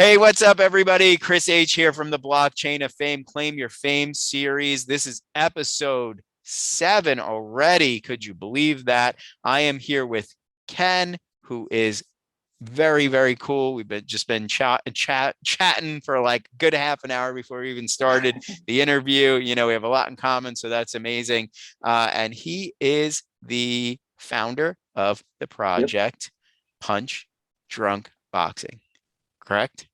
Hey, what's up, everybody? Chris H here from the Blockchain of Fame, Claim Your Fame series. This is episode 7 already. Could you believe that? I am here with Ken, who is very, very cool. We've been chatting for like a good half an hour before we even started the interview. You know, we have a lot in common, so that's amazing. And he is the founder of the Yep. project Punch Drunk Boxing, correct?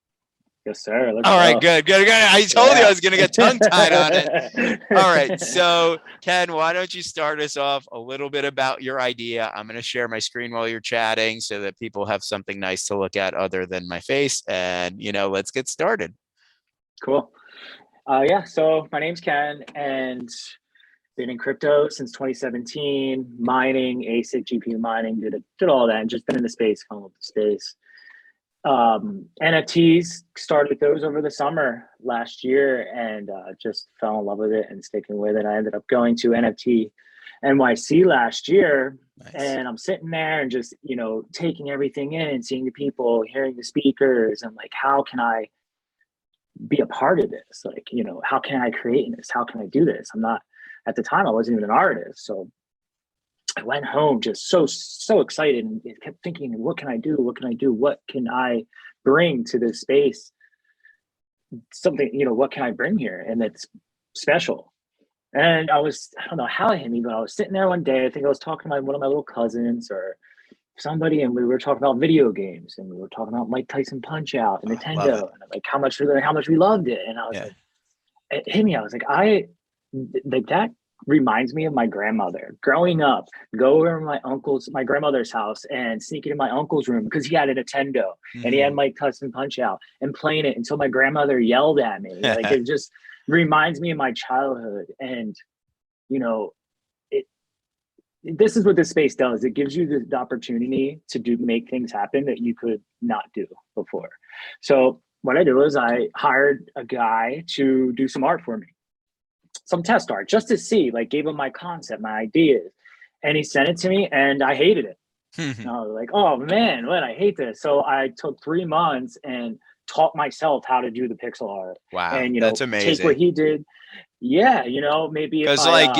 Yes, sir. Let's All right, go. good. I told you I Yeah. was going to get tongue tied on it. All right. So, Ken, why don't you start us off a little bit about your idea? I'm going to share my screen while you're chatting so that people have something nice to look at other than my face. And, let's get started. Cool. Yeah. So my name's Ken, and been in crypto since 2017. Mining, ASIC, GPU mining, did all that, and just been in the space, following up the space. NFTs, started those over the summer last year, and just fell in love with it and sticking with it. I ended up going to NFT NYC last year, Nice. and I'm sitting there and just taking everything in, seeing the people, hearing the speakers, and like, how can I be a part of this? Like, how can I create this? How can I do this? I'm not, at the time I wasn't even an artist, so I went home just so excited and kept thinking, what can I do? What can I do? What can I bring to this space? Something, what can I bring here? And it's special. And I don't know how it hit me, but I was sitting there one day. I think I was talking to one of my little cousins or somebody, and we were talking about video games, and we were talking about Mike Tyson Punch Out and Oh, love Nintendo, it. and like how much we loved it. And I was Yeah. like, it hit me. I was like, that reminds me of my grandmother growing up. Go over to my grandmother's house, and sneaking in my uncle's room because he had a Nintendo and he had Mhm. Mike Tyson Punch Out and playing it until my grandmother yelled at me. Like, it just reminds me of my childhood. And you know, it this is what this space does. It gives you the opportunity to make things happen that you could not do before. So what I do is I hired a guy to do some art for me, some test art, just to see, like, gave him my concept, my ideas, and he sent it to me, and I hated it. And I was like, oh man, what, I hate this. So I took 3 months and taught myself how to do the pixel art, Wow, and that's take what amazing. he did. Yeah, maybe if Because I like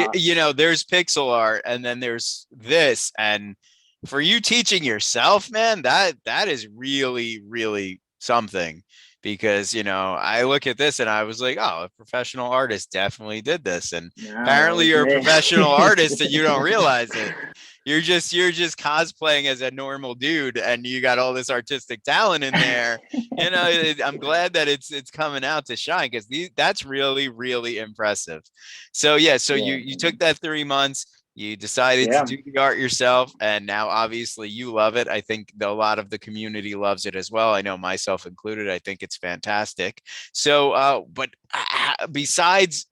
there's pixel art and then there's this, and for you teaching yourself, man, that is really, really something. Because I look at this and I was like, oh, a professional artist definitely did this. And no, that apparently was you're a professional artist and you don't me. realize it. You're just cosplaying as a normal dude and you got all this artistic talent in there. I'm glad that it's coming out to shine because that's really, really impressive. So yeah, so you Yeah, you took that 3 months, you decided to yeah, do the art yourself, and now obviously you love it. I think a lot of the community loves it as well. I know myself included. I think it's fantastic. So, but besides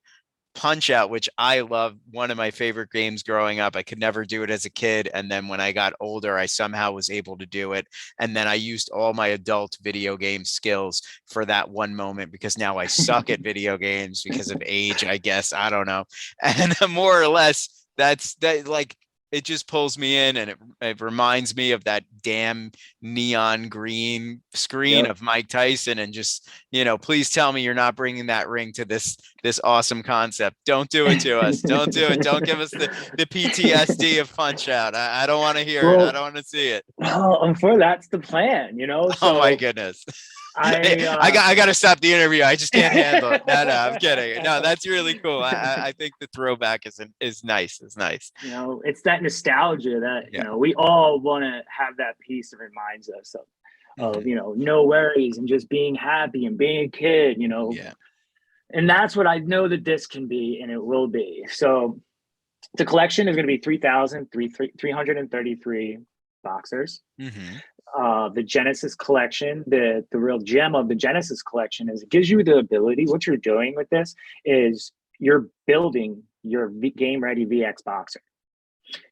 Punch Out, which I love, one of my favorite games growing up. I could never do it as a kid. And then when I got older, I somehow was able to do it. And then I used all my adult video game skills for that one moment because now I suck at video games because of age, I guess. I don't know. And more or less, that's that like it just pulls me in and it reminds me of that damn neon green screen yep. of Mike Tyson and just, please tell me you're not bringing that ring to this awesome concept. Don't do it to us. Don't do it. Don't give us the PTSD of Punch Out. I don't want to hear it. I Well, don't want to see it. for that's the plan, Oh my So goodness. I I got to stop the interview. I just can't handle it. No, I'm kidding. No, that's really cool. I think the throwback is nice. It's nice. it's that nostalgia that Yeah. we all want to have, that piece that reminds us of Mhm. no worries and just being happy and being a kid, Yeah. and that's what I know that this can be, and it will be. So the collection is going to be 3,333 boxers. Hmm. The Genesis collection, the real gem of the Genesis collection is it gives you the ability. What you're doing with this is you're building your game ready VX boxer.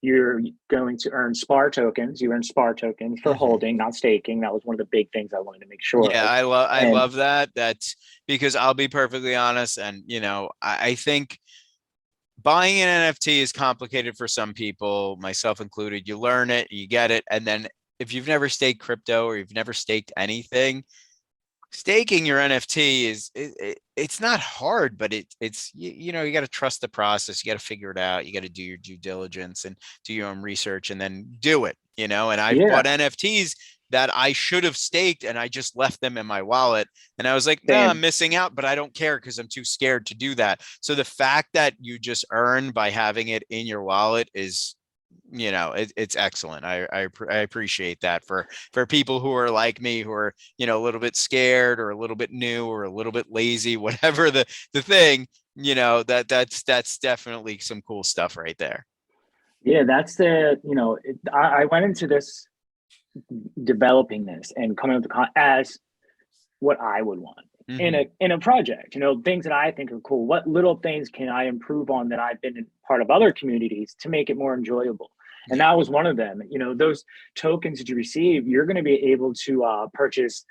You're going to earn SPAR tokens. You earn SPAR tokens for Hmm. holding, not staking. That was one of the big things I wanted to make sure Yeah, of. I And love that. That's because I'll be perfectly honest, and I think buying an NFT is complicated for some people, myself included. You learn it, you get it, and then if you've never staked crypto or you've never staked anything, Staking your NFT is it's not hard, but it's you know, you got to trust the process. You got to figure it out. You got to do your due diligence and do your own research and then do it, you know. And I've bought Yeah, NFTs that I should have staked and I just left them in my wallet. And I was like, no, I'm same. missing out, but I don't care because I'm too scared to do that. So the fact that you just earn by having it in your wallet is, you know, it's excellent. I appreciate that for people who are like me, who are, you know, a little bit scared or a little bit new or a little bit lazy, whatever the thing, you know, that's definitely some cool stuff right there. Yeah, that's the, you know, I went into this developing this and coming up with as what I would want Mm-hmm. in a project. You know, things that I think are cool. What little things can I improve on that I've been in part of other communities to make it more enjoyable? And Yeah. that was one of them. You know, those tokens that you receive, you're going to be able to purchase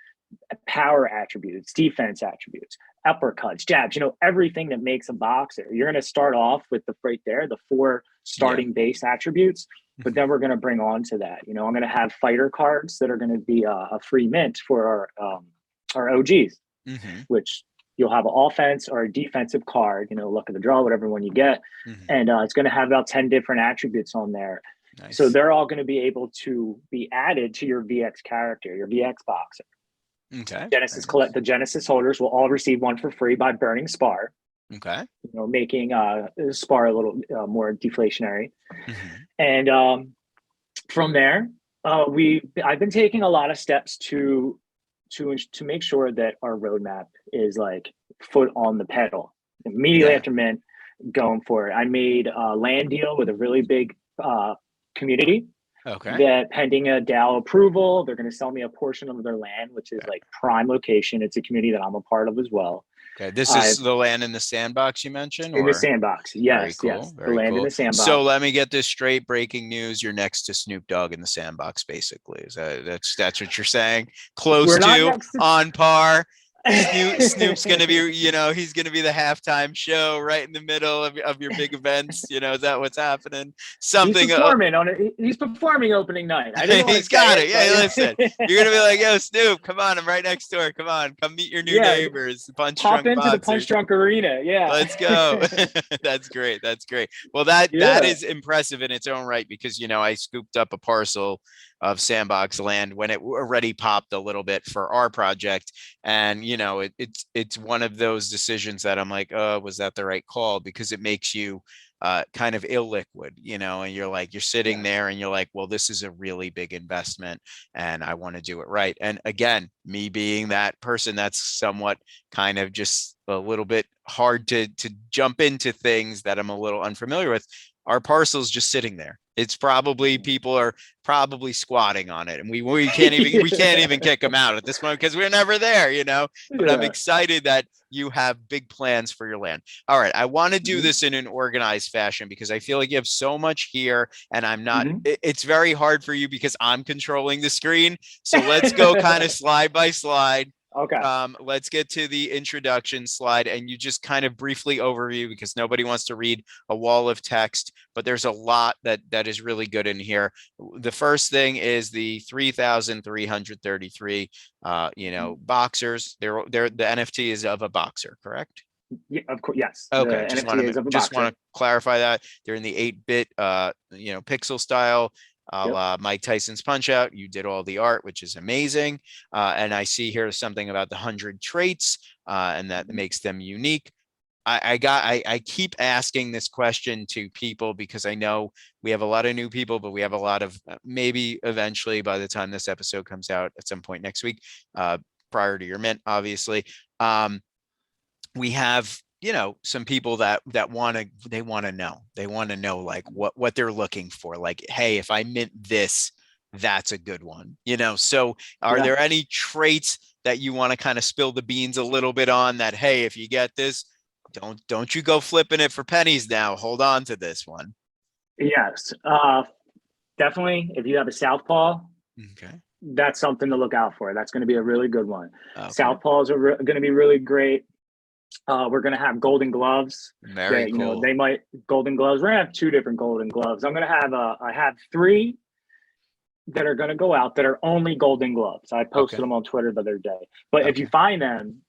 power attributes, defense attributes, uppercuts, jabs, you know, everything that makes a boxer. You're going to start off with the right there, the four Yeah. starting base attributes, but then we're going to bring on to that. You know, I'm going to have fighter cards that are going to be a free mint for our OGs, Mm-hmm. which you'll have an offense or a defensive card, you know, luck of the draw, whatever one you get. Mm-hmm. And it's going to have about 10 different attributes on there. So Nice. they're all going to be able to be added to your VX character, your VX boxer. Okay. Genesis Very nice. the Genesis holders will all receive one for free by burning SPAR, Okay. you know, making SPAR a little more deflationary. Mm-hmm. And from there, I've been taking a lot of steps to make sure that our roadmap is like foot on the pedal. Immediately Yeah. after mint, going for it. I made a land deal with a really big community Okay. that pending a DAO approval, they're going to sell me a portion of their land, which is Okay. like prime location. It's a community that I'm a part of as well. Okay. This I is the land in the sandbox you mentioned, In the or? sandbox. Very Yes, cool. yes. The Very land in cool. the So sandbox. let me get this straight. Breaking news. You're next to Snoop Dogg in the sandbox, basically. That's what you're saying? Close We're not to, next to on par. Snoop's gonna be, you know, he's gonna be the halftime show right in the middle of your big events. You know, is that what's happening? He's Something performing on it. He's performing opening night. I didn't want to he's say got it, it. Yeah, listen. but You're gonna be like, yo, Snoop, come on, I'm right next door. Come on, come meet your new yeah, neighbors, Punch pop Drunk into the Punch Boxers. Drunk Arena. Yeah. Let's go. That's great. That's great. Well, that Yeah. is impressive in its own right because, you know, I scooped up a parcel of Sandbox land when it already popped a little bit for our project. And, you know, it's one of those decisions that I'm like, oh, was that the right call? Because it makes you kind of illiquid, you know, and you're like, you're sitting Yes. there and you're like, well, this is a really big investment and I want to do it right. And again, me being that person that's somewhat kind of just a little bit hard to jump into things that I'm a little unfamiliar with. Our parcel's just sitting there. It's probably people are probably squatting on it, and we can't even kick them out at this point because we're never there, you know. But I'm Yeah. excited that you have big plans for your land. All right, I want to do Mm-hmm. this in an organized fashion because I feel like you have so much here, and I'm not. Mm-hmm. It's very hard for you because I'm controlling the screen. So let's go kind of slide by slide. Okay. Let's get to the introduction slide and you just kind of briefly overview because nobody wants to read a wall of text, but there's a lot that is really good in here. The first thing is the 3,333 you know, boxers. They're the NFT is of a boxer, correct? Yeah, of course. Yes. Okay, The NFT is of a just want boxer. to clarify that they're in the 8-bit you know, pixel style, a Yep. la Mike Tyson's Punch Out. You did all the art, which is amazing. And I see here something about the 100 traits, and that Mm-hmm. makes them unique. I keep asking this question to people because I know we have a lot of new people, but we have a lot of maybe eventually by the time this episode comes out at some point next week, prior to your mint, obviously. We have, you know, some people that want to they want to know like what they're looking for, like, hey, if I mint this, that's a good one, you know. So are Yeah. there any traits that you want to kind of spill the beans a little bit on that, hey, if you get this, don't you go flipping it for pennies now, hold on to this one. Yes. Definitely. If you have a southpaw, Okay. that's something to look out for. That's going to be a really good one. Okay. Southpaws are going to be really great. We're going to have golden gloves Very that, you know, cool. they might golden gloves. We're going to have two different golden gloves. I have three that are going to go out that are only Golden Gloves. I posted Okay. them on Twitter the other day. But if you Okay. find them,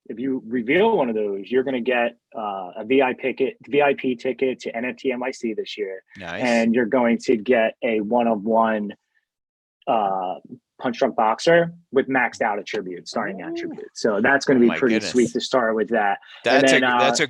if you reveal one of those, you're going to get a VIP ticket to NFT NYC this year, Nice. and you're going to get a one-of-one uh, Punch Drunk Boxer with maxed out attributes, starting Ooh. attributes. So that's going Oh to be my pretty sweet goodness. to start with that. And That's then, a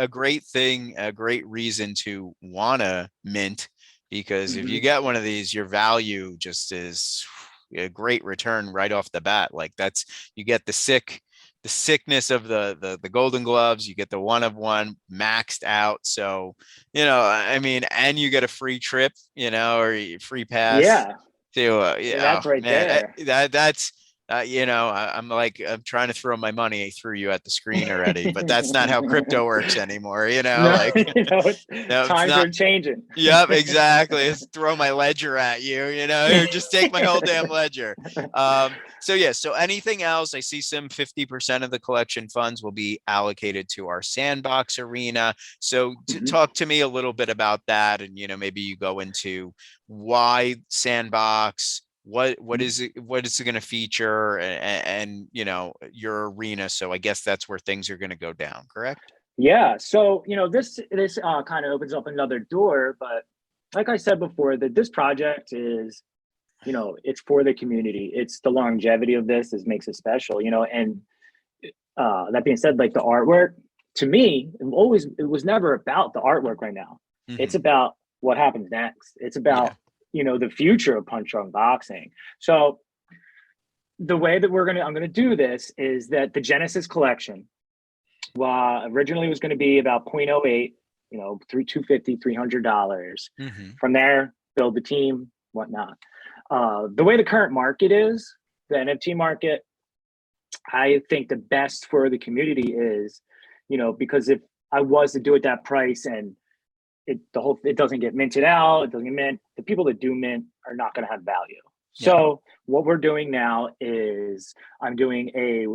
great thing, a great reason to wanna mint, because if you mhm. get one of these, your value just is a great return right off the bat. Like that's, you get the sickness of the Golden Gloves, you get the one of one maxed out. So, I mean, and you get a free trip, or free pass Yeah, to that's oh right man, there. that's I'm like, I'm trying to throw my money through you at the screen already, but that's not how crypto works anymore. No, Like, no, it's times not. are changing. Yep, exactly. Let's throw my ledger at you, or just take my whole damn ledger. So yeah, so anything else, I see some 50% of the collection funds will be allocated to our Sandbox arena. So Mhm. talk to me a little bit about that, and maybe you go into why Sandbox, what is it going to feature, and your arena. So I guess that's where things are going to go down, correct? Yeah, so this kind of opens up another door, but like I said before, that this project is, it's for the community. It's the longevity of this is makes it special, and that being said, like the artwork, to me, it was never about the artwork right now. It's Hmm. about what happens next. It's Yeah. about, the future of Punch Drunk Boxing. So the way that I'm gonna do this is that the Genesis collection, originally was going to be about point oh 0.08, 250, $300. Hmm. From there, build the team, whatnot. The way the current market is, the NFT market, I think the best for the community is, because if I was to do it that price and it doesn't get minted out, it doesn't get mint, the people that do mint are not going to have value. Yeah. So what we're doing now is I'm doing a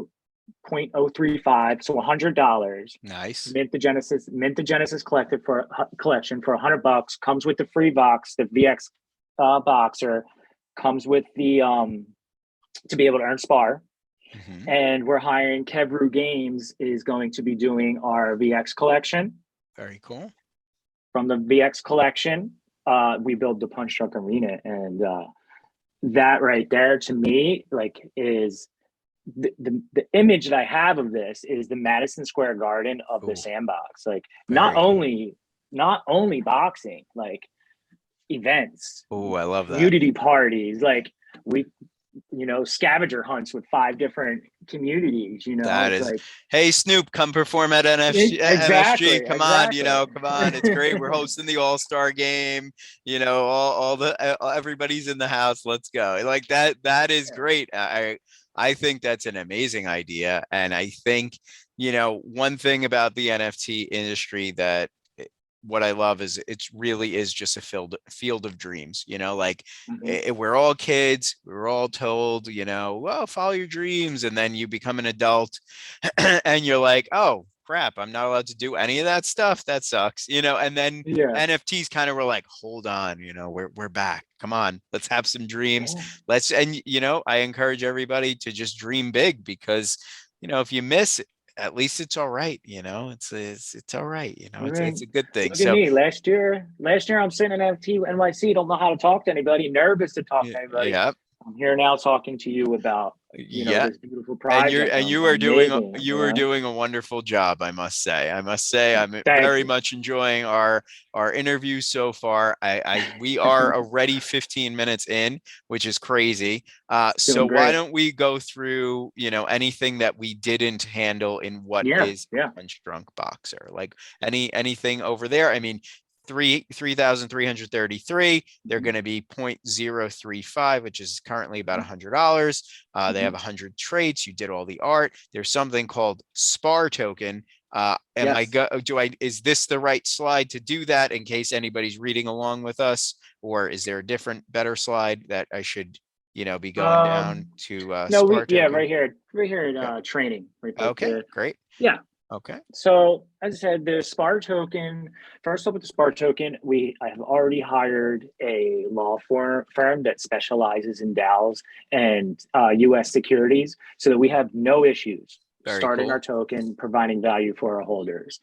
0.035, so $100. Nice. Mint the Genesis collection for $100. Comes with the free box, the VX boxer. Comes with the to be able to earn SPAR. Hmm. And we're hiring Kevru Games is going to be doing our VX collection. Very cool. From the VX collection, we build the Punch Drunk Arena, and that right there to me, like, is the image that I have of this is the Madison Square Garden of the Oh, Sandbox. Like very cool. not only boxing, like events, Oh, I love that. community parties, like we scavenger hunts with 5 different communities. That It's is, like hey Snoop, come perform at exactly, MSG. Come on, exactly. come on. It's great. We're hosting the All-Star game. All the everybody's in the house. Let's go. Like that. That is great. I think that's an amazing idea, and I think one thing about the NFT industry that what I love is it's really is just a field of dreams. Like Mhm. we're all kids. We're all told, well, follow your dreams, and then you become an adult, and you're like, oh crap, I'm not allowed to do any of that stuff. That sucks. And then Yeah, NFTs kind of were like, hold on, we're back. Come on, let's have some dreams. yeah, And I encourage everybody to just dream big, because if you miss it, at least it's all right. It's all right. I It's mean, a good thing. look at So me. Last year I'm sitting in FT NYC, don't know how to talk to anybody, nervous to talk to anybody. yeah, I'm here now talking to you about, yeah. this beautiful And you're project and you are I'm doing making, you are doing a wonderful job, I must say. I'm Thank very you. much enjoying our interview so far. We are already 15 minutes in, which is crazy. So Doing why great. don't we go through, anything that we didn't handle in what Yeah, is yeah. Punch Drunk Boxer? Like anything over there? I mean, 3,333. They're Mhm, going to be 0.035, which is currently about $100. They have mhm. 100 traits. You did all the art. There's something called SPAR token. Yes. Is this the right slide to do that, in case anybody's reading along with us? Or is there a different, better slide that I should, be going down Um, to no, SPAR token? right here in Okay. training, right Okay, there. great. Yeah. Okay. So as I said, the SPAR token, first up with the SPAR token, I have already hired a law firm that specializes in DAOs and US securities so that we have no issues Very starting our cool. token, providing value for our holders.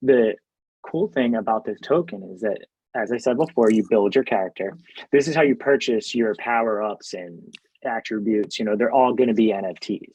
The cool thing about this token is that, as I said before, you build your character. This is how you purchase your power ups and attributes. They're all going to be NFTs.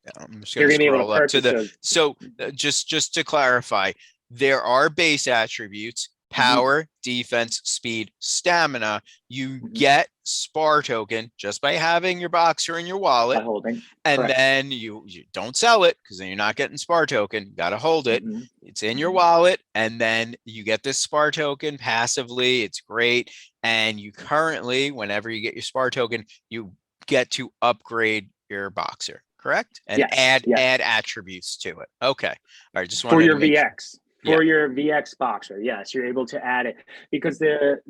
Yeah, I'm just You're going to going to be able to scroll up to purchase the, those. so just to clarify, there are base attributes, Mhm, power, defense, speed, stamina. You mhm. get SPAR token just by having your boxer in your By wallet. holding. And Correct. then you don't sell it because then you're not getting SPAR token. You got to hold it. Hmm. It's in your Hmm. wallet. And then you get this SPAR token passively. It's great. And you currently, whenever you get your SPAR token, you get to upgrade your boxer, correct? And Yes, add yes. attributes to it. Okay. All right. Just For wanted to your make sure. VX, Yeah. for your VX boxer, yes, you're able to add it because the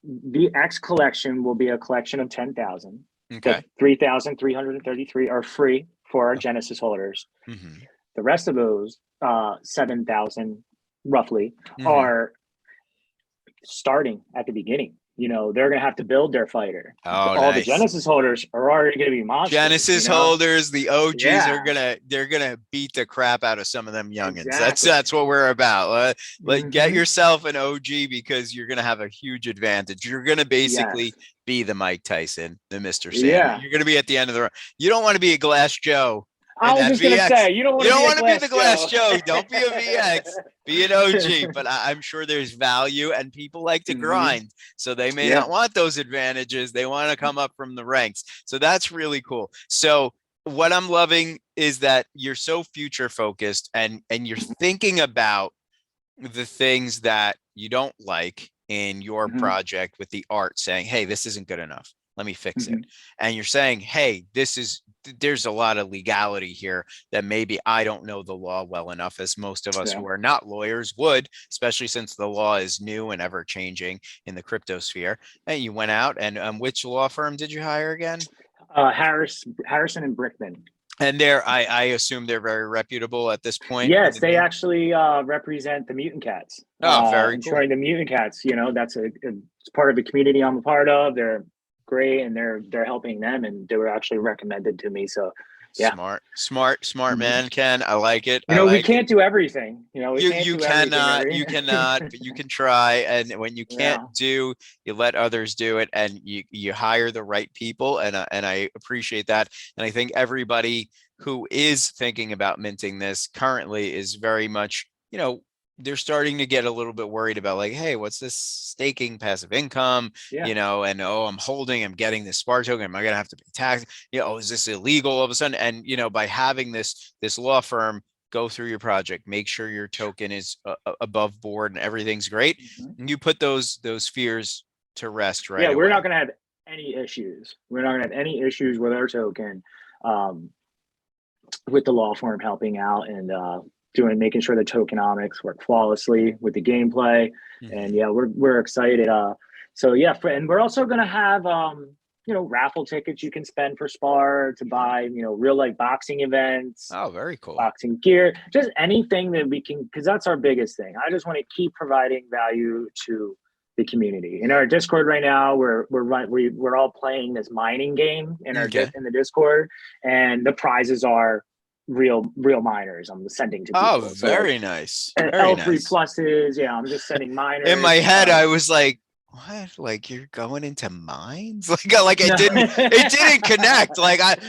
VX collection will be a collection of 10,000. The Okay. 3,333 are free for our Genesis holders. Mm-hmm. The rest of those 7,000 roughly Mm-hmm. are starting at the beginning. They're going to have to build their fighter. Oh, All the nice. Genesis holders are already going to be monsters. Genesis holders, the OGs are Yeah, gonna beat the crap out of some of them youngins. That's exactly. that's what we're about. Get Hmm. yourself an OG because you're gonna have a huge advantage. You're gonna basically Yes. be the Mike Tyson, the Mr. Sandman. Yeah. You're gonna be at the end of the run. You don't want to be a Glass Joe in I was that just gonna VX. say you don't want You to don't be a want to be the glass Glass Joe. Joe. Don't be a VX. Be an OG. But I'm sure there's value, and people like to Hmm. grind, so they may Yeah. not want those advantages. They want to come up from the ranks. So that's really cool. So what I'm loving is that you're so future focused and you're thinking about the things that you don't like in your Hmm. project with the art, saying, hey, this isn't good enough, let me fix it. Hmm. And you're saying, hey, there's a lot of legality here that maybe I don't know the law well enough, as most of us Yeah. who are not lawyers would, especially since the law is new and ever changing in the crypto sphere. And you went out and which law firm did you hire again? Harrison and Brickman. And I assume they're very reputable at this point in Yes, the they game. actually represent the mutant cats. Oh, very cool. Ensuring the mutant cats. That's it's part of the community I'm a part of. They're great, and they're helping them, and they were actually recommended to me. So, yeah. Smart Mhm. man, Ken. I like it. I We like it. can't do everything. We You can't you do everything. cannot, but you can try. And when you can't Yeah. do, you let others do it, and you hire the right people. And I appreciate that. And I think everybody who is thinking about minting this currently is very much, they're starting to get a little bit worried about, like, hey, what's this staking passive income? Yeah. And oh, I'm getting this SPAR token. Am I gonna have to pay tax? Is this illegal all of a sudden? And by having this law firm go through your project, make sure your token is above board and everything's great, Mhm. and you put those fears to rest Yeah, right we're not away. going to have any issues. We're not going to have any issues with our token, um, with the law firm helping out and making sure the tokenomics work flawlessly with the gameplay. And Mm-hmm. yeah, we're excited. So yeah, and we're also going to have raffle tickets you can spend for SPAR to buy real life boxing events, Oh, very cool. boxing gear, just anything that we can, because that's our biggest thing. I just want to keep providing value to the community. In our Discord right now, we're all playing this mining game Okay. in the Discord, and the prizes are real miners. I'm sending to Oh, people. So like very nice. Very L3 nice. pluses. Yeah, I'm just sending In my miners. head, I was like, what? Like you're going into mines? Like No. it didn't connect.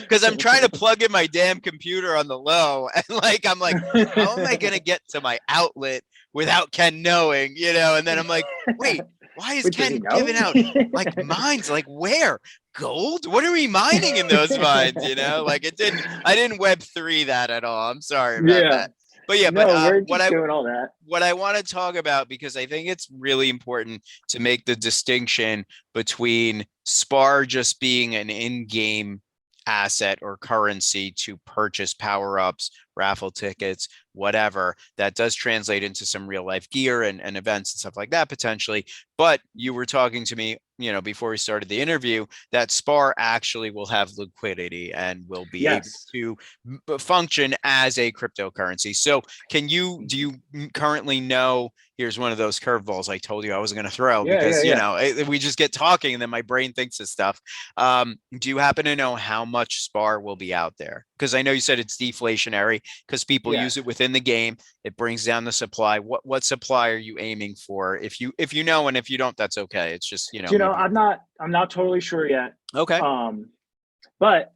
Because I'm trying to plug in my damn computer on the low, and I'm like, how am I gonna get to my outlet without Ken knowing? And then I'm like, wait, why is But does he Ken know? giving out like mines? Like where? Gold? What are we mining in those mines? I didn't Web3 that at all. I'm sorry about Yeah. that. But yeah, but No, we're what just doing all that. I want to talk about, because I think it's really important to make the distinction between SPAR just being an in-game asset or currency to purchase power-ups raffle tickets, whatever. That does translate into some real life gear and events and stuff like that potentially. But you were talking to me, before we started the interview, that SPAR actually will have liquidity and will be able Yes. to function as a cryptocurrency. So do you currently know, here's one of those curveballs I told you I wasn't going to throw Yeah, because, yeah, yeah. we just get talking and then my brain thinks of stuff. Do you happen to know how much SPAR will be out there? Because I know you said it's deflationary because people Yeah. use it within the game. It brings down the supply. What supply are you aiming for? If you know, and if you don't, that's okay. It's just, maybe. I'm not totally sure yet. Okay. But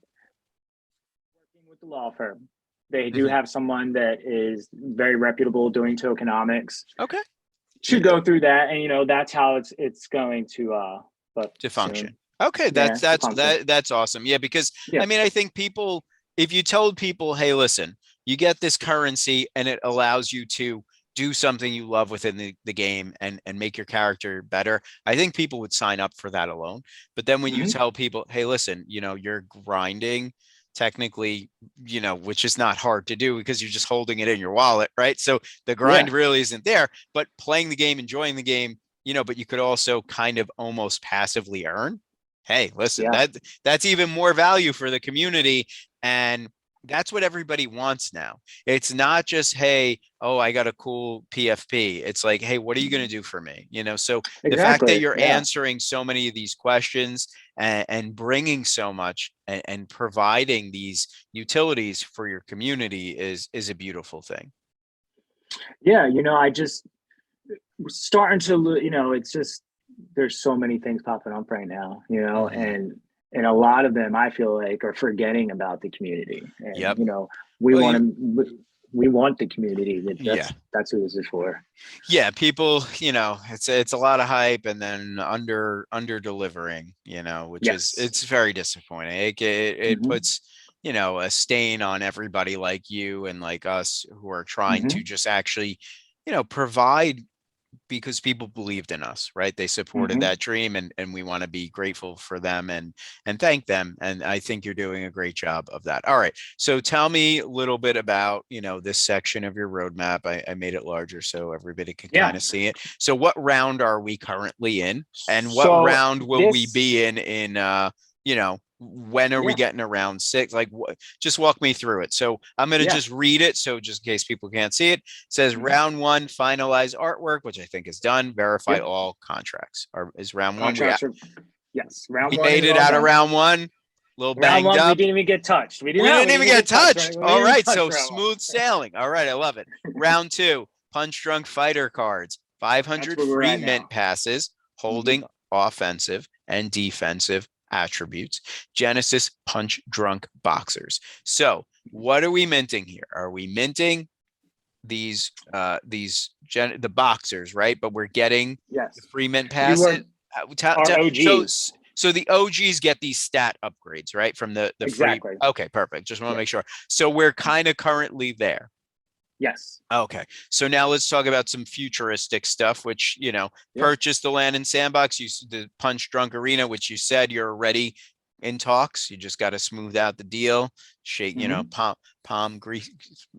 working with the law firm, they do Mhm. have someone that is very reputable doing tokenomics Okay. to go through that, and that's how it's going to but To soon. function. Okay, Yeah, to function. that's awesome. Yeah, because Yeah. I mean, I think people, if you told people, hey, listen, you get this currency and it allows you to do something you love within the game and make your character better, I think people would sign up for that alone. But then when you Hmm. tell people, hey, listen, you're grinding technically, which is not hard to do because you're just holding it in your wallet, right? So the grind Yeah. really isn't there, but playing the game, enjoying the game, but you could also kind of almost passively earn. Hey, listen, Yeah. that's even more value for the community. And that's what everybody wants now. It's not just, hey, oh, I got a cool PFP. It's like, hey, what are you going to do for me? So the fact that Exactly. you're Yeah. answering so many of these questions and bringing so much and providing these utilities for your community is a beautiful thing. Yeah. I just starting to, it's just there's so many things popping up right now, Mhm. and a lot of them I feel like are forgetting about the community, and Yep. we Well, want to we want the community. yeah. That's who this is for. Yeah, people, it's a lot of hype and then under delivering, which is Yes. it's very disappointing. It Hmm. puts, a stain on everybody like you and like us who are trying to Hmm. just actually, provide because people believed in us, right? They supported Hmm. that dream and we want to be grateful for them and thank them. And I think you're doing a great job of that. All right. So tell me a little bit about, this section of your roadmap. I made it larger so everybody can Yeah. kind of see it. So what round are we currently in? And what So round will we this, be when are we yeah, getting around six? Like what, just walk me through it. So I'm going to yeah. just read it. So just in case people can't see it, says Hmm. round one, finalize artwork, which I think is done. Verify Yep. all contracts. Or is round one? We Contracts are, yes. Round we one made is it all out of done. round one. A little Round banged one, we up. didn't even get touched. We did We not. didn't We even didn't even get get touched. Right? touched. We All didn't even right. touch So round one. smooth sailing. All right. I love it. Round two, Punch Drunk Fighter cards, That's 500 where we're free at mint now. passes Hmm. holding offensive and defensive attributes. Genesis Punch Drunk Boxers. So what are we minting here? Are we minting the boxers, right? But we're getting the Yes. free mint You passes. were our So OGs. so the OGs get these stat upgrades, right? From the free. Exactly. Okay, perfect. Just want to Yeah. make sure. So we're kind of currently there. Yes. Okay. So now let's talk about some futuristic stuff, which, Yeah. purchase the land in Sandbox, the Punch Drunk Arena, which you said you're already in talks. You just got to smooth out the deal, shake, Hmm. palm grease,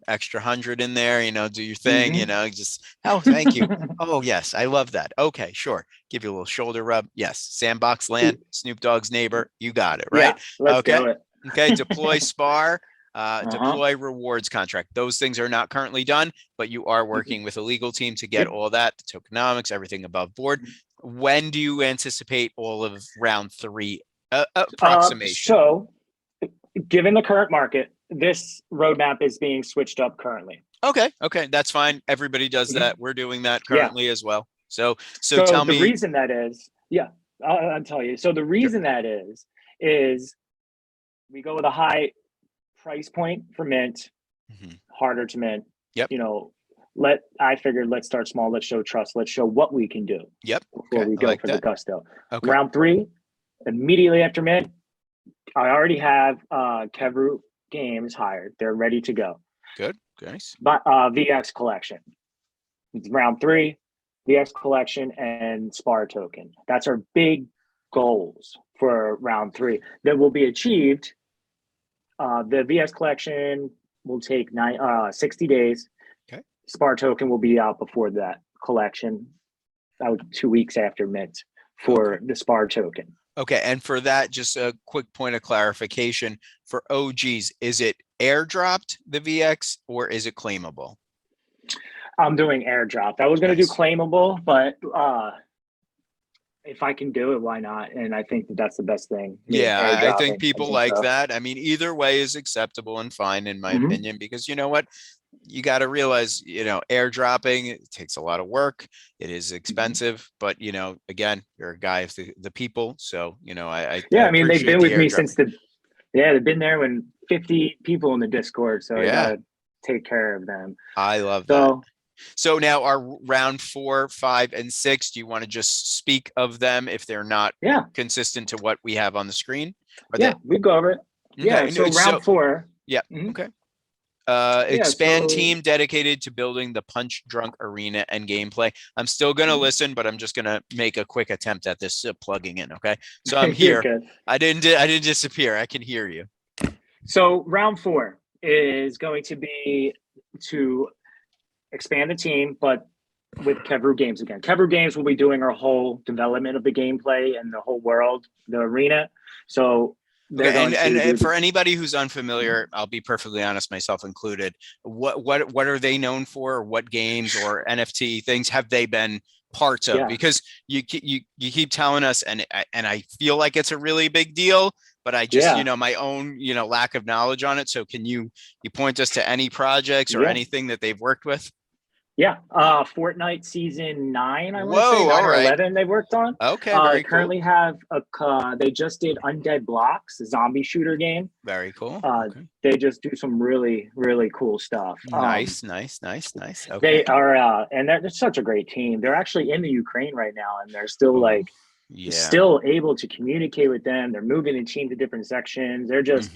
extra 100 in there, do your thing, Hmm. just, oh, thank you. Oh, yes. I love that. Okay, sure. Give you a little shoulder rub. Yes. Sandbox land, Snoop Dogg's neighbor. You got it, Yeah. right? Let's Okay. do it. Okay. Deploy SPAR. Uh-huh. Deploy rewards contract. Those things are not currently done, but you are Hmm. working with a legal team to get Yep. all that, the tokenomics, everything above board. When do you anticipate all of round three? Approximation. So, given the current market, this roadmap is being switched up currently. Okay, okay, that's fine. Everybody does Hmm. that. We're doing that Yeah. currently as well. So So tell the me. reason that is, yeah, I'll tell you. So the Sure. reason that is we go with a high price point for mint, Mhm. harder to mint. Yep. I figured let's start small. Let's show trust. Let's show what we can do Yep. before Okay, we I go like for the that. gusto. Okay. Round three, immediately after mint, I already have Kevru Games hired. They're ready to go. Good. Nice. But VX collection. It's round three, VX collection and SPAR token. That's our big goals for round three that will be achieved. The VX collection will take 60 days. Okay. SPAR token will be out before that collection, out 2 weeks after mint for the SPAR token. Okay, and for that, just a quick point of clarification for OGs, is it airdropped the VX or is it claimable? I'm doing airdrop. I was going to do claimable, but if I can do it, why not? And I think that that's the best thing. Yeah, I think people like that. I mean, either way is acceptable and fine in my opinion, because you know what? You got to realize, airdropping, it takes a lot of work. It is expensive, but again, you're a guy of the people. So, I mean, they've been with me since they've been there when 50 people in the Discord. So I gotta take care of them. I love that. So now our round 4, 5, and 6, do you want to just speak of them if they're not consistent to what we have on the screen? We go over it. Okay. Yeah, so round 4. Yeah, okay. Expand team dedicated to building the Punch Drunk arena and gameplay. I'm still going to listen, but I'm just going to make a quick attempt at this plugging in. Okay. So I'm here. I didn't disappear. I can hear you. So round 4 is going to be to expand the team, but with Kevru Games again. Kevru Games will be doing our whole development of the gameplay and the whole world, the arena. So and for anybody who's unfamiliar, I'll be perfectly honest, myself included. What are they known for? What games or NFT things have they been parts of? Because you keep telling us, and I feel like it's a really big deal, but I just my own lack of knowledge on it. So can you point us to any projects or anything that they've worked with? Fortnite season 9, I want to say 9 or 11 they've worked on. Okay, they currently have they just did Undead Blocks, a zombie shooter game. Very cool. They just do some really, really cool stuff. Nice. Okay. They are, and they're such a great team. They're actually in the Ukraine right now, and they're still still able to communicate with them. They're moving the team to different sections. They're just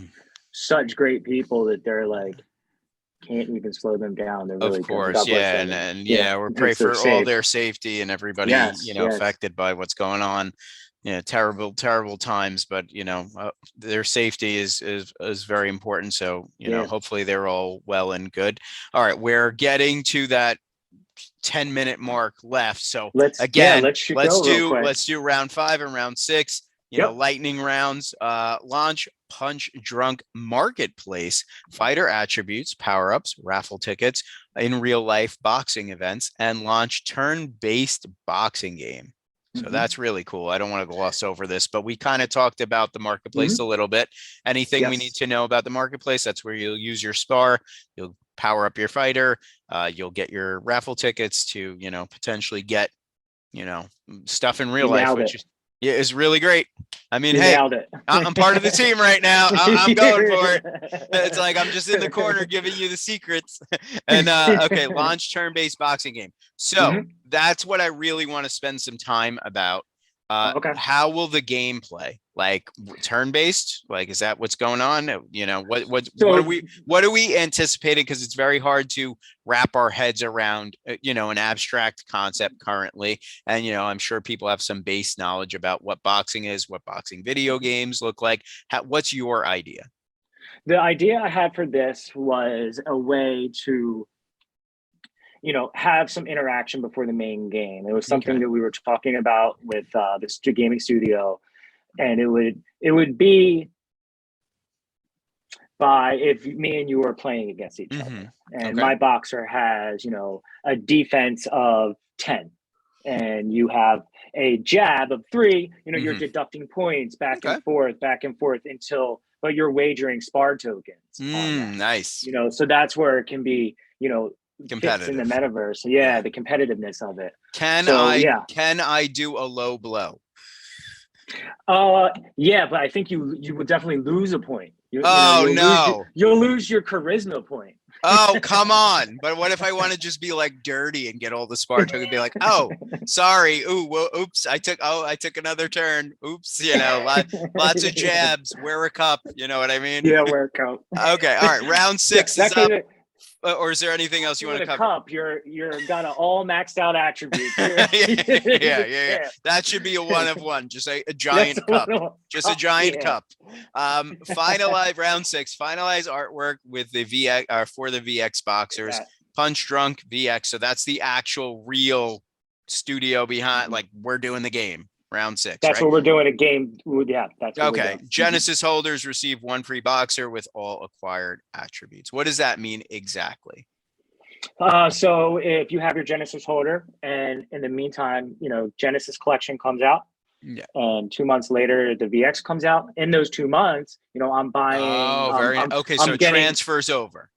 such great people that they're can't even slow them down. They're really of course, and we're praying for all their safety and everybody affected by what's going on. Terrible times, but their safety is very important. So hopefully they're all well and good. All right, we're getting to that 10-minute mark left. So let's do round 5 and round 6. Lightning rounds. Launch Punch Drunk Marketplace, fighter attributes, power-ups, raffle tickets in real life boxing events, and launch turn-based boxing game. So that's really cool. I don't want to gloss over this, but we kind of talked about the marketplace a little bit. Anything we need to know about the marketplace? That's where you'll use your SPAR, you'll power up your fighter, you'll get your raffle tickets to potentially get stuff in real life, which is really great. I mean, hey, I'm part of the team right now. I'm going for it. It's like I'm just in the corner giving you the secrets. And launch turn-based boxing game. So that's what I really want to spend some time about. How will the game play? Turn-based? Is that what's going on? What are we anticipating? Because it's very hard to wrap our heads around an abstract concept currently. And I'm sure people have some base knowledge about what boxing is, what boxing video games look like. What's your idea? The idea I had for this was a way to have some interaction before the main game. It was something that we were talking about with this gaming studio, and it would be if me and you were playing against each other, and my boxer has a defense of 10, and you have a jab of 3. You're deducting points back and forth until, but you're wagering SPAR tokens. Nice. So that's where it can be competitive in the metaverse. The competitiveness of it. Can I do a low blow? But I think you would definitely lose a point. You'll lose your charisma point. Oh, come on. But what if I want to just be dirty and get all the SPAR tokens and be like, oh, sorry. Oops. I took another turn. Oops. Lots of jabs. Wear a cup. You know what I mean? Yeah, wear a cup. Okay. All right. Round 6 is up. Or is there anything else you want to with a cover? cup, you're got an all maxed out attributes. Yeah. That should be a one of one, just a giant cup, just a giant cup. Finalize round 6, finalize artwork with the VX for the VX boxers, Punch Drunk VX. So that's the actual real studio behind, like we're doing the game. Round 6. That's right? what we're doing a game. Yeah, that's what okay. Genesis holders receive 1 free boxer with all acquired attributes. What does that mean exactly? So if you have your Genesis holder, and in the meantime, Genesis collection comes out, and 2 months later the VX comes out. In those 2 months, I'm buying. Okay. So it transfers over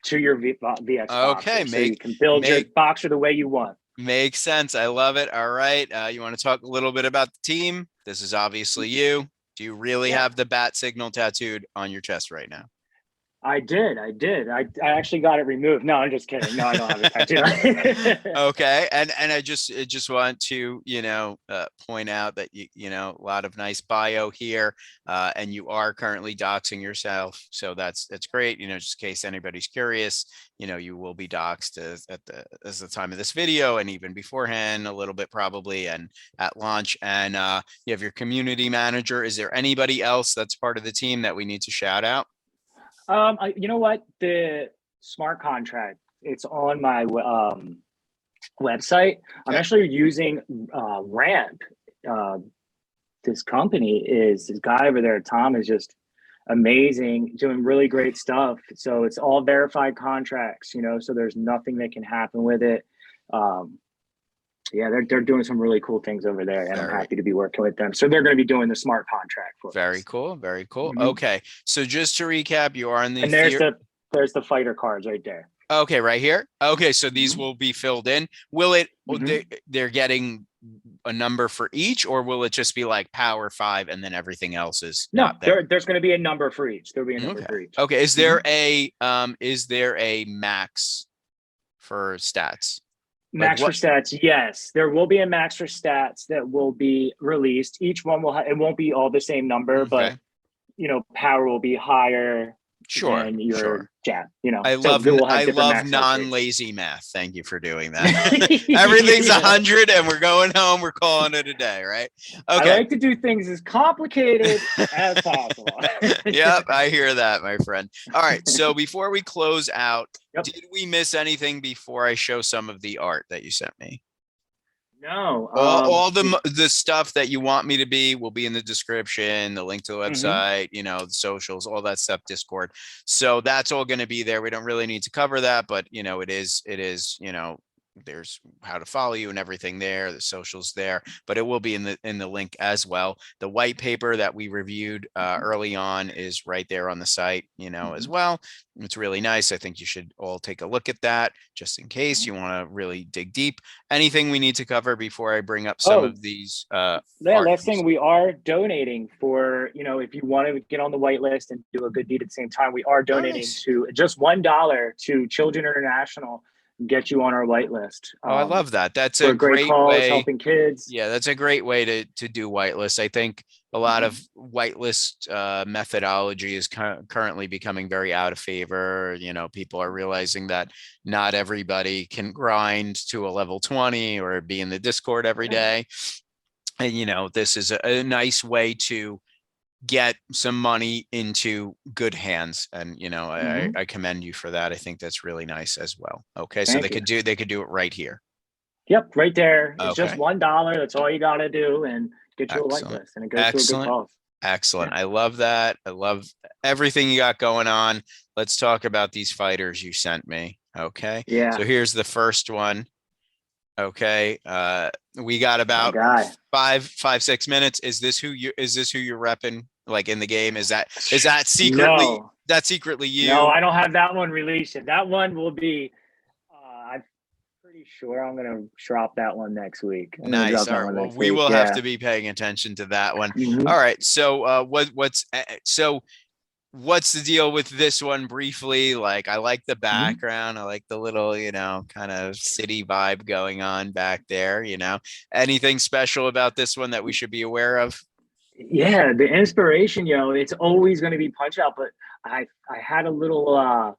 to your VX. Okay, boxer, so you can build your boxer the way you want. Makes sense. I love it. All right. You want to talk a little bit about the team? This is obviously you. Do you really have the bat signal tattooed on your chest right now? I did. I actually got it removed. No, I'm just kidding. No, I don't have a tattoo. Okay. And I just want to, point out that, a lot of nice bio here, and you are currently doxing yourself. So that's great. Just in case anybody's curious, you will be doxed as the time of this video, and even beforehand a little bit probably, and at launch. And you have your community manager. Is there anybody else that's part of the team that we need to shout out? You know what? The smart contract, it's on my website. I'm actually using Ramp. This company is this guy over there, Tom, is just amazing, doing really great stuff. So it's all verified contracts, so there's nothing that can happen with it. Yeah, they're doing some really cool things over there, and I'm happy to be working with them. So they're going to be doing the smart contract for us. Very cool. Okay, so just to recap, you are in the and there's the fighter cards right there. Okay, right here. Okay, so these will be filled in. Will it? They're getting a number for each, or will it just be like Power 5 and then everything else is not there? There's going to be a number for each. There'll be a number for each. Okay. Is there a max for stats? Max for stats, yes. There will be a max for stats that will be released. Each one will it won't be all the same number, but power will be higher than your jab. I love non-lazy math. Thank you for doing that. Everything's 100 and we're going home. We're calling it a day, right? Okay. I like to do things as complicated as possible. Yep, I hear that, my friend. All right. So before we close out, did we miss anything before I show some of the art that you sent me? No. All the stuff that you want me to be will be in the description, the link to the website, the socials, all that stuff, Discord. So that's all going to be there. We don't really need to cover that, but it is, there's how to follow you and everything there, the socials there, but it will be in the link as well. The white paper that we reviewed early on is right there on the site, as well. It's really nice. I think you should all take a look at that just in case you want to really dig deep. Anything we need to cover before I bring up some of these? Last thing, we are donating for, if you want to get on the whitelist and do a good deed at the same time, we are donating to just $1 to Children International. Get you on our whitelist. I love that. That's a great way, helping kids. Yeah, that's a great way to do whitelist. I think a lot of whitelist methodology is currently becoming very out of favor. People are realizing that not everybody can grind to a level 20 or be in the Discord every day. And this is a nice way to get some money into good hands, and I commend you for that. I think that's really nice as well. Okay, so they could do it right here. Yep, right there. It's just $1. That's all you got to do, and get you a whitelist, and it goes to a good cause. Excellent. I love that. I love everything you got going on. Let's talk about these fighters you sent me. Okay. Yeah. So here's the first one. Okay. We got about 5-6 minutes. Is this who you're repping, like, in the game? Is that secretly secretly you? No, I don't have that one released yet. That one will be I'm pretty sure I'm gonna drop that one next week. Nice. All right. Well, we will have to be paying attention to that one. All right. So what's the deal with this one briefly? Like, I like the background. I like the little, kind of city vibe going on back there, anything special about this one that we should be aware of? Yeah, the inspiration, it's always going to be Punch Out, but I had a little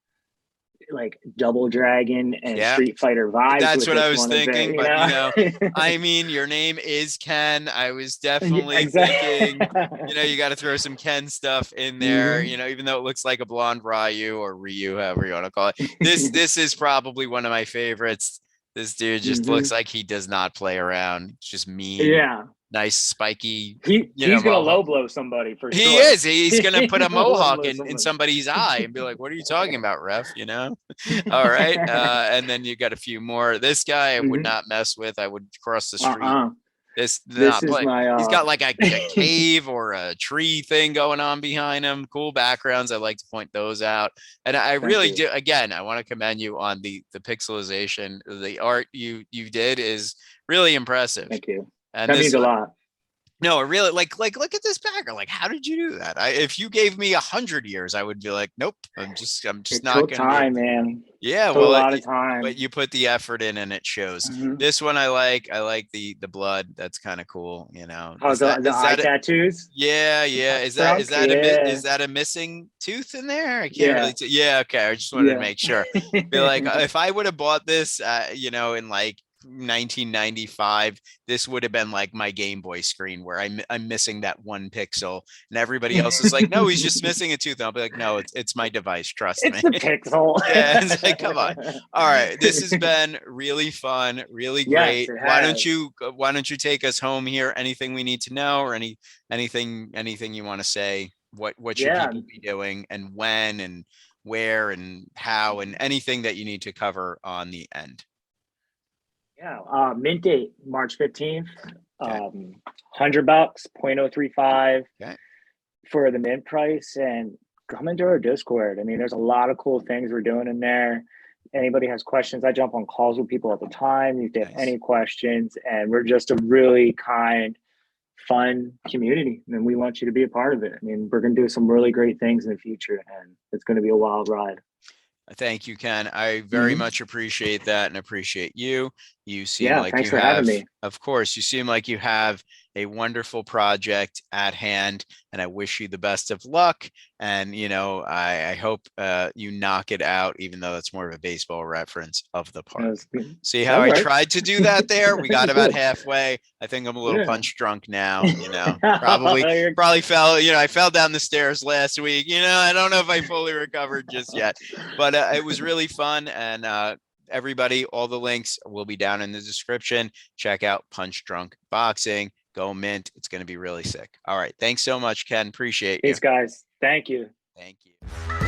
like Double Dragon and Yeah, Street Fighter vibes that's with what I this was one a bit, thinking. you But, you know? know, I mean, your name is Ken. I was definitely Exactly. thinking, you know, you got to throw some Ken stuff in there, Hmm. you know, even though it looks like a blonde Ryu or Ryu, however you want to call it. This is probably one of my favorites. This dude just Hmm. looks like he does not play around. It's just mean, Yeah. nice, spiky, you know, He's gonna mohawk. low blow somebody for He sure. is. He's gonna put a He's gonna low mohawk blow in somebody. somebody's eye and be like, "What are you talking about, ref?" You know. All right. And then you got a few more. This guy I would Hmm. not mess with. I would cross the street. Uh-uh. This This not is play. my He's got like a cave or a tree thing going on behind him. Cool backgrounds. I like to point those out. And I thank really you. do. Again, I want to commend you on the pixelization. The art you did is really impressive. Thank you. And That means this a lot. no, really, like, look at this background. Like, how did you do that? If you gave me 100 years, I would be like, nope, I'm just It not took going to be able time, to. man. Yeah, Took a well, lot of but time. you put the effort in, and it shows. Hmm. This one I like. I like the blood. That's kind of cool. You know, Oh, the is eye that it? tattoos? Yeah, The yeah. punch drunk? Yeah. Is that a missing tooth in there? I can't Yeah. really. Yeah, okay. I just wanted to Yeah. make sure. Be like, if I would have bought this, you know, in like 1995, this would have been like my Game Boy screen where I'm missing that one pixel, and everybody else is like, no, he's just missing a tooth. And I'll be like, no, it's my device. Trust It's me. the pixel. Yeah, it's like, come on. All right, this has been really fun, really Yes, great. it has. Why don't you take us home here? Anything we need to know, or anything you want to say? What should Yeah. people be doing, and when, and where, and how, and anything that you need to cover on the end? Yeah. Mint date, March 15th. Okay. 100 bucks, 0.035 Okay. for the mint price. And come into our Discord. I mean, there's a lot of cool things we're doing in there. Anybody has questions, I jump on calls with people all the time. If they have Nice. any questions, and we're just a really kind, fun community, and we want you to be a part of it. I mean, we're going to do some really great things in the future, and it's going to be a wild ride. Thank you, Ken. I very Hmm. much appreciate that and appreciate you. You seem Yeah, like thanks you for having have, me. of course, you seem like you have a wonderful project at hand, and I wish you the best of luck. And, you know, I hope you knock it out, even though that's more of a baseball reference of the That park. was good. See how That I works. tried to do that there? We got You about did. halfway. I think I'm a little Yeah. punch drunk now, you know, probably You're- probably fell, you know, I fell down the stairs last week. You know, I don't know if I fully recovered just yet, but it was really fun. And everybody, all the links will be down in the description. Check out Punch Drunk Boxing. Go mint. It's going to be really sick. All right. Thanks so much, Ken. Appreciate you. Peace, guys. Thank you. Thank you.